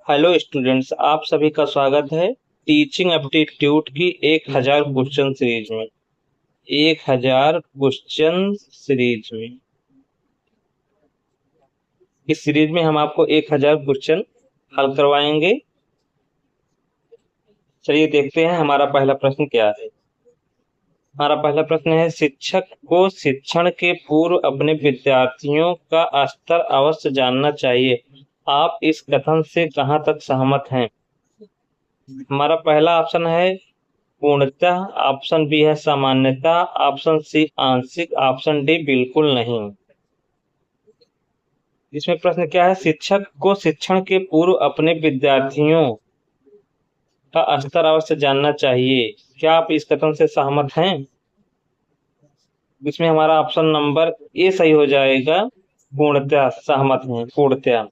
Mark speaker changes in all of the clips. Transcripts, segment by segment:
Speaker 1: Hello students, आप सभी का स्वागत है टीचिंग एप्टीट्यूड की 1000 क्वेश्चन सीरीज में। 1000 क्वेश्चन सीरीज में इस सीरीज में हम आपको 1000 क्वेश्चन हल करवाएंगे। चलिए देखते हैं हमारा पहला प्रश्न क्या है। हमारा पहला प्रश्न है, शिक्षक को शिक्षण के पूर्व अपने विद्यार्थियों का स्तर अवश्य जानना चाहिए। आप इस कथन से कहां तक सहमत हैं? हमारा पहला ऑप्शन है पूर्णतः, ऑप्शन बी है सामान्यतः, ऑप्शन सी आंशिक, ऑप्शन डी बिल्कुल नहीं। इसमें प्रश्न क्या है, शिक्षक को शिक्षण के पूर्व अपने विद्यार्थियों का स्तर अवश्य जानना चाहिए। क्या आप इस कथन से सहमत हैं? इसमें हमारा ऑप्शन नंबर ए सही हो जाएगा। पूर्णतः सहमत हैं, पूर्णतः।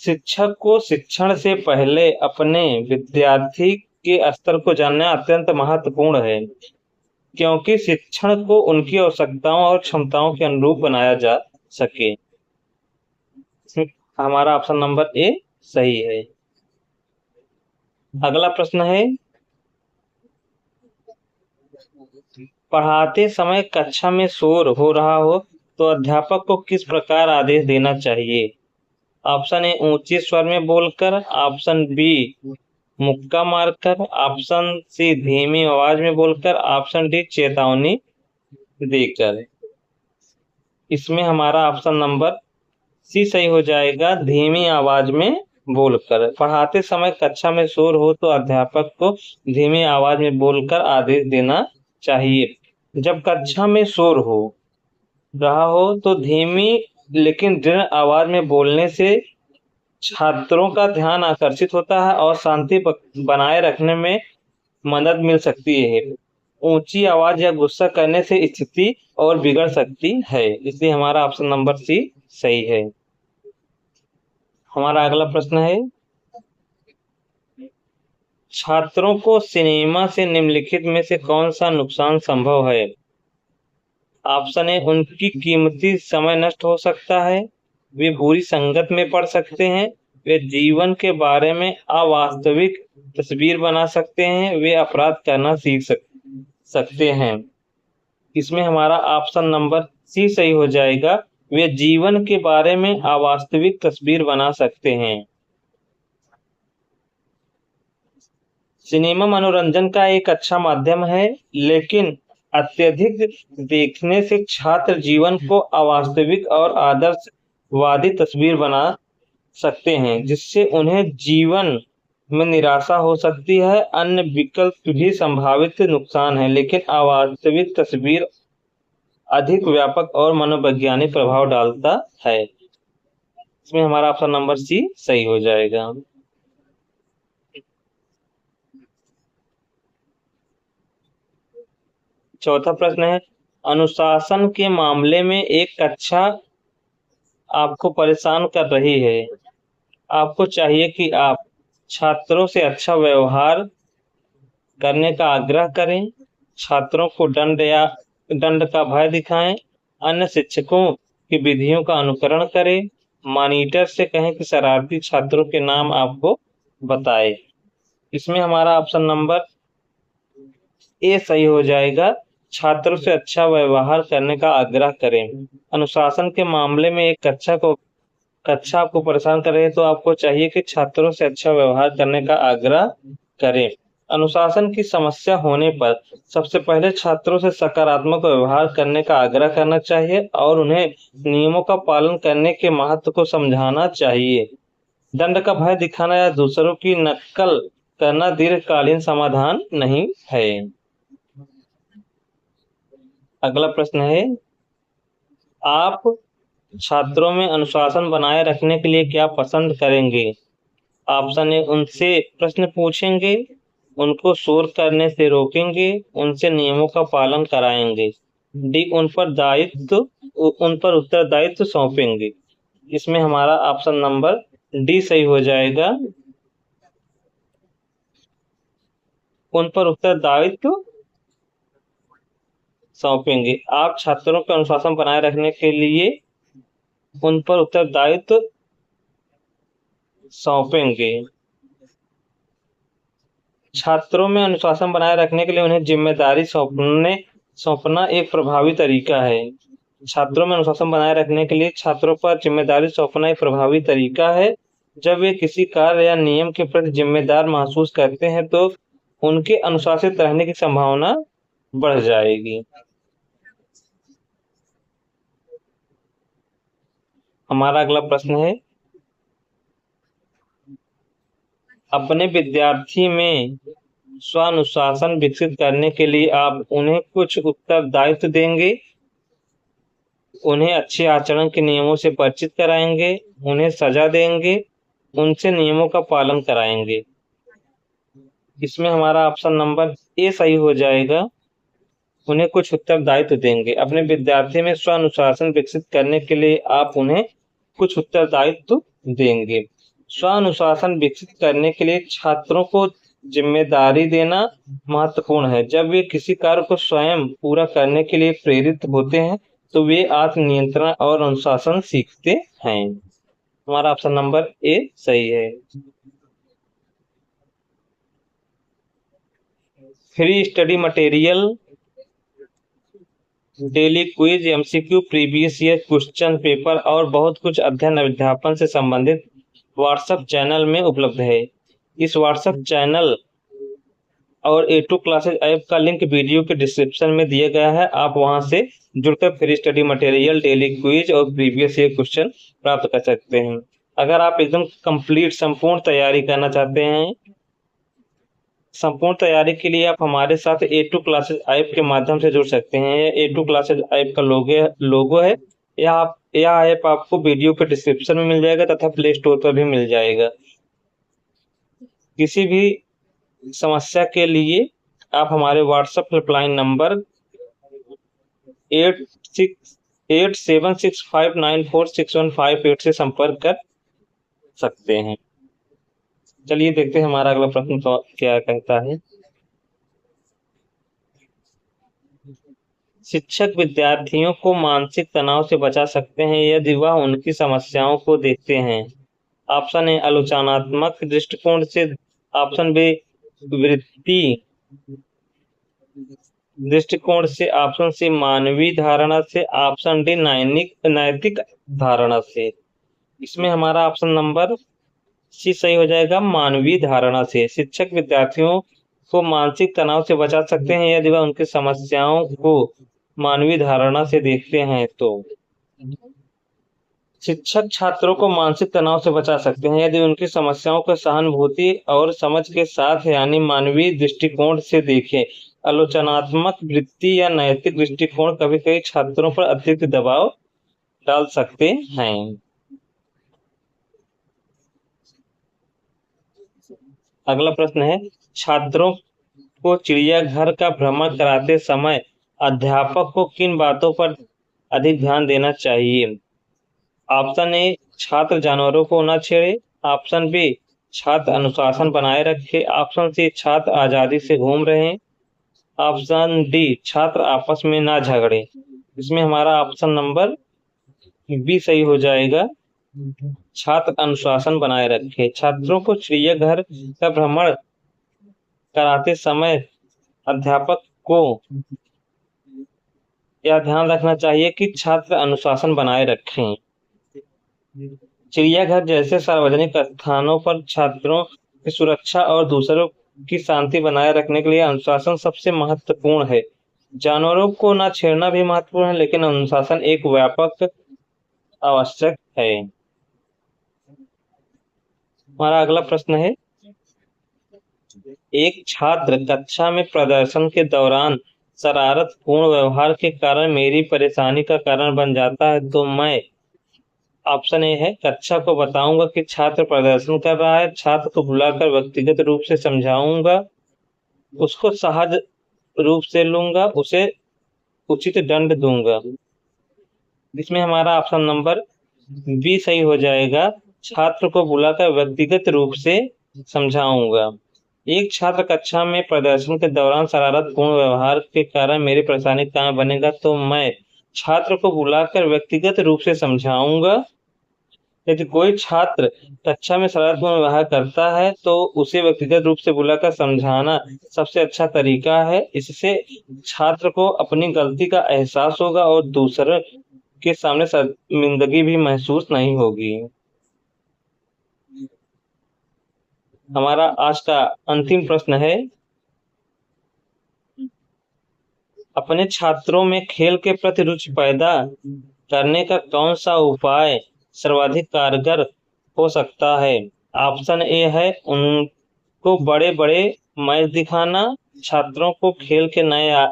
Speaker 1: शिक्षक को शिक्षण से पहले अपने विद्यार्थी के स्तर को जानना अत्यंत महत्वपूर्ण है, क्योंकि शिक्षण को उनकी आवश्यकताओं और क्षमताओं के अनुरूप बनाया जा सके। हमारा ऑप्शन नंबर ए सही है। अगला प्रश्न है, पढ़ाते समय कक्षा में शोर हो रहा हो तो अध्यापक को किस प्रकार आदेश देना चाहिए? ऑप्शन ए ऊंचे स्वर में बोलकर, ऑप्शन बी मुक्का मारकर, ऑप्शन सी धीमी आवाज में बोलकर, ऑप्शन डी चेतावनी देकर। इसमें हमारा ऑप्शन नंबर सी सही हो जाएगा, धीमी आवाज में बोलकर। पढ़ाते समय कक्षा में शोर हो तो अध्यापक को धीमी आवाज में बोलकर आदेश देना चाहिए। जब कक्षा में शोर हो रहा हो तो धीमी लेकिन दृढ़ आवाज में बोलने से छात्रों का ध्यान आकर्षित होता है और शांति बनाए रखने में मदद मिल सकती है। ऊंची आवाज या गुस्सा करने से स्थिति और बिगड़ सकती है, इसलिए हमारा ऑप्शन नंबर सी सही है। हमारा अगला प्रश्न है, छात्रों को सिनेमा से निम्नलिखित में से कौन सा नुकसान संभव है? ऑप्शन ए उनकी कीमती समय नष्ट हो सकता है, वे बुरी संगत में पड़ सकते हैं, वे जीवन के बारे में अवास्तविक तस्वीर बना सकते हैं, वे अपराध करना सीख सकते हैं। इसमें हमारा ऑप्शन नंबर सी सही हो जाएगा, वे जीवन के बारे में अवास्तविक तस्वीर बना सकते हैं। सिनेमा मनोरंजन का एक अच्छा माध्यम है, लेकिन अत्यधिक देखने से छात्र जीवन को अवास्तविक और आदर्शवादी तस्वीर बना सकते हैं, जिससे उन्हें जीवन में निराशा हो सकती है। अन्य विकल्प भी संभावित नुकसान है, लेकिन अवास्तविक तस्वीर अधिक व्यापक और मनोवैज्ञानिक प्रभाव डालता है। इसमें हमारा ऑप्शन नंबर सी सही हो जाएगा। चौथा प्रश्न है, अनुशासन के मामले में एक कक्षा आपको परेशान कर रही है। आपको चाहिए कि आप छात्रों से अच्छा व्यवहार करने का आग्रह करें, छात्रों को दंड का भय दिखाएं, अन्य शिक्षकों की विधियों का अनुकरण करें, मॉनिटर से कहें कि शरारती छात्रों के नाम आपको बताए। इसमें हमारा ऑप्शन नंबर ए सही हो जाएगा, छात्रों से अच्छा व्यवहार करने का आग्रह करें। अनुशासन के मामले में एक कक्षा आपको परेशान कर रही है तो आपको चाहिए कि छात्रों से अच्छा व्यवहार करने का आग्रह करें। अनुशासन की समस्या होने पर सबसे पहले छात्रों से सकारात्मक व्यवहार करने का आग्रह करना चाहिए और उन्हें नियमों का पालन करने के महत्व को समझाना चाहिए। दंड का भय दिखाना या दूसरों की नकल करना दीर्घकालीन समाधान नहीं है। अगला प्रश्न है, आप छात्रों में अनुशासन बनाए रखने के लिए क्या पसंद करेंगे? ऑप्शन ए उनसे प्रश्न पूछेंगे, उनको शोर करने से रोकेंगे, उनसे नियमों का पालन कराएंगे, डी उन पर उत्तरदायित्व सौंपेंगे। इसमें हमारा ऑप्शन नंबर डी सही हो जाएगा, उन पर उत्तरदायित्व सौंपेंगे। आप छात्रों का अनुशासन बनाए रखने के लिए उन पर उत्तरदायित्व सौंपेंगे। छात्रों में अनुशासन बनाए रखने के लिए उन्हें जिम्मेदारी सौंपना एक प्रभावी तरीका है। छात्रों में अनुशासन बनाए रखने के लिए छात्रों पर जिम्मेदारी सौंपना एक प्रभावी तरीका है। जब वे किसी कार्य या नियम के प्रति जिम्मेदार महसूस करते हैं तो उनके अनुशासित रहने की संभावना बढ़ जाएगी। हमारा अगला प्रश्न है, अपने विद्यार्थी में स्वानुशासन विकसित करने के लिए आप उन्हें कुछ उत्तरदायित्व देंगे, उन्हें अच्छे आचरण के नियमों से परिचित कराएंगे, उन्हें सजा देंगे, उनसे नियमों का पालन कराएंगे। इसमें हमारा ऑप्शन नंबर ए सही हो जाएगा। उन्हें कुछ उत्तरदायित्व देंगे। अपने विद्यार्थी में स्वानुशासन विकसित करने के लिए आप उन्हें कुछ उत्तरदायित्व देंगे। स्वानुशासन विकसित करने के लिए छात्रों को जिम्मेदारी देना महत्वपूर्ण है। जब वे किसी कार्य को स्वयं पूरा करने के लिए प्रेरित होते हैं तो वे आत्मनियंत्रण और अनुशासन सीखते हैं। हमारा ऑप्शन नंबर ए सही है। Free study material, daily quiz, MCQ, previous year question paper और बहुत कुछ अध्ययन अध्यापन से संबंधित व्हाट्सएप चैनल में उपलब्ध है। इस व्हाट्सएप चैनल और A2 क्लासेज ऐप का लिंक वीडियो के डिस्क्रिप्शन में दिया गया है। आप वहां से जुड़कर free study material, daily quiz और प्रीवियस ईयर क्वेश्चन प्राप्त कर सकते हैं। अगर आप एकदम कंप्लीट संपूर्ण तैयारी करना चाहते हैं, संपूर्ण तैयारी के लिए आप हमारे साथ A2 क्लासेज ऐप के माध्यम से जुड़ सकते हैं। A2 क्लासेज ऐप का लोगो है। यह ऐप आपको वीडियो के डिस्क्रिप्शन में मिल जाएगा तथा प्ले स्टोर पर भी मिल जाएगा। किसी भी समस्या के लिए आप हमारे व्हाट्सएप हेल्पलाइन नंबर 8765946158 से संपर्क कर सकते हैं। चलिए देखते हैं हमारा अगला प्रश्न तो क्या कहता है। शिक्षक विद्यार्थियों को मानसिक तनाव से बचा सकते हैं यदि वह उनकी समस्याओं को देखते हैं। ऑप्शन ए आलोचनात्मक दृष्टिकोण से, ऑप्शन बी वृत्ति दृष्टिकोण से, ऑप्शन सी मानवीय धारणा से, ऑप्शन डी नैतिक धारणा से। इसमें हमारा ऑप्शन नंबर सी सही हो जाएगा, मानवीय धारणा से। शिक्षक विद्यार्थियों को मानसिक तनाव से बचा सकते हैं यदि वह उनकी समस्याओं को मानवीय धारणा से देखते हैं। तो शिक्षक छात्रों को मानसिक तनाव से बचा सकते हैं यदि उनकी समस्याओं को सहानुभूति और समझ के साथ यानी मानवीय दृष्टिकोण से देखें। आलोचनात्मक वृत्ति या नैतिक दृष्टिकोण कभी कभी छात्रों पर अतिरिक्त दबाव डाल सकते हैं। अगला प्रश्न है, छात्रों को चिड़ियाघर का भ्रमण कराते समय अध्यापक को किन बातों पर अधिक ध्यान देना चाहिए। ऑप्शन ए छात्र जानवरों को न छेड़े, ऑप्शन बी छात्र अनुशासन बनाए रखे, ऑप्शन सी छात्र आजादी से घूम रहे हैं, ऑप्शन डी छात्र आपस में ना झगड़े। इसमें हमारा ऑप्शन नंबर बी सही हो जाएगा, छात्र अनुशासन बनाए रखे। छात्रों को चिड़ियाघर का भ्रमण कराते समय अध्यापक को यह ध्यान रखना चाहिए कि छात्र अनुशासन बनाए रखें। चिड़ियाघर जैसे सार्वजनिक स्थानों पर छात्रों की सुरक्षा और दूसरों की शांति बनाए रखने के लिए अनुशासन सबसे महत्वपूर्ण है। जानवरों को न छेड़ना भी महत्वपूर्ण है, लेकिन अनुशासन एक व्यापक आवश्यक है। हमारा अगला प्रश्न है, एक छात्र कक्षा में प्रदर्शन के दौरान शरारतपूर्ण व्यवहार के कारण मेरी परेशानी का कारण बन जाता है तो मैं, ऑप्शन ए है कक्षा को बताऊंगा कि छात्र प्रदर्शन कर रहा है, छात्र को बुलाकर व्यक्तिगत रूप से समझाऊंगा, उसको सहज रूप से लूंगा, उसे उचित दंड दूंगा। इसमें हमारा ऑप्शन नंबर बी सही हो जाएगा, छात्र को बुलाकर व्यक्तिगत रूप से समझाऊंगा। एक छात्र कक्षा में प्रदर्शन के दौरान शरारतपूर्ण व्यवहार के कारण मेरी परेशानी का बनेगा तो मैं छात्र को बुलाकर व्यक्तिगत रूप से समझाऊंगा, यदि कोई छात्र कक्षा में शरारतपूर्ण व्यवहार करता है तो उसे व्यक्तिगत रूप से बुलाकर समझाना सबसे अच्छा तरीका है। इससे छात्र को अपनी गलती का एहसास होगा और दूसरे के सामने शर्मिंदगी भी महसूस नहीं होगी। हमारा आज का अंतिम प्रश्न है, अपने छात्रों में खेल के प्रति रुचि पैदा करने का कौन सा उपाय सर्वाधिक कारगर हो सकता है? ऑप्शन ए है उनको बड़े बड़े मैच दिखाना, छात्रों को खेल के नए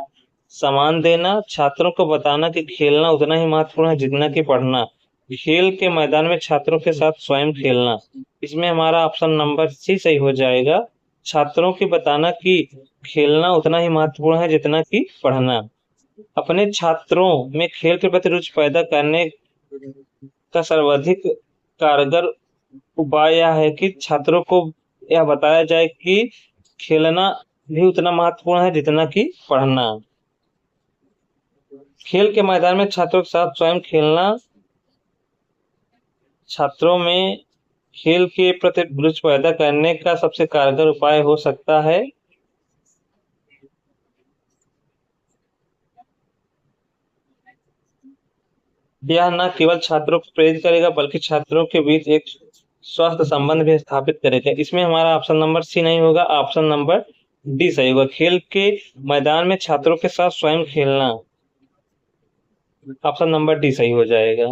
Speaker 1: सामान देना, छात्रों को बताना कि खेलना उतना ही महत्वपूर्ण है जितना कि पढ़ना, खेल के मैदान में छात्रों के साथ स्वयं खेलना। इसमें हमारा ऑप्शन नंबर सी सही हो जाएगा, छात्रों की बताना कि खेलना उतना ही महत्वपूर्ण है जितना कि पढ़ना। अपने छात्रों में खेल के प्रति रुचि पैदा करने का सर्वाधिक कारगर उपाय यह है कि छात्रों को यह बताया जाए कि खेलना भी उतना महत्वपूर्ण है जितना कि पढ़ना। खेल के मैदान में छात्रों के साथ स्वयं खेलना छात्रों में खेल के प्रति रुचि पैदा करने का सबसे कारगर उपाय हो सकता है। यह न केवल छात्रों को प्रेरित करेगा बल्कि छात्रों के बीच एक स्वस्थ संबंध भी स्थापित करेगा। इसमें हमारा ऑप्शन नंबर सी नहीं होगा, ऑप्शन नंबर डी सही होगा, खेल के मैदान में छात्रों के साथ स्वयं खेलना। ऑप्शन नंबर डी सही हो जाएगा।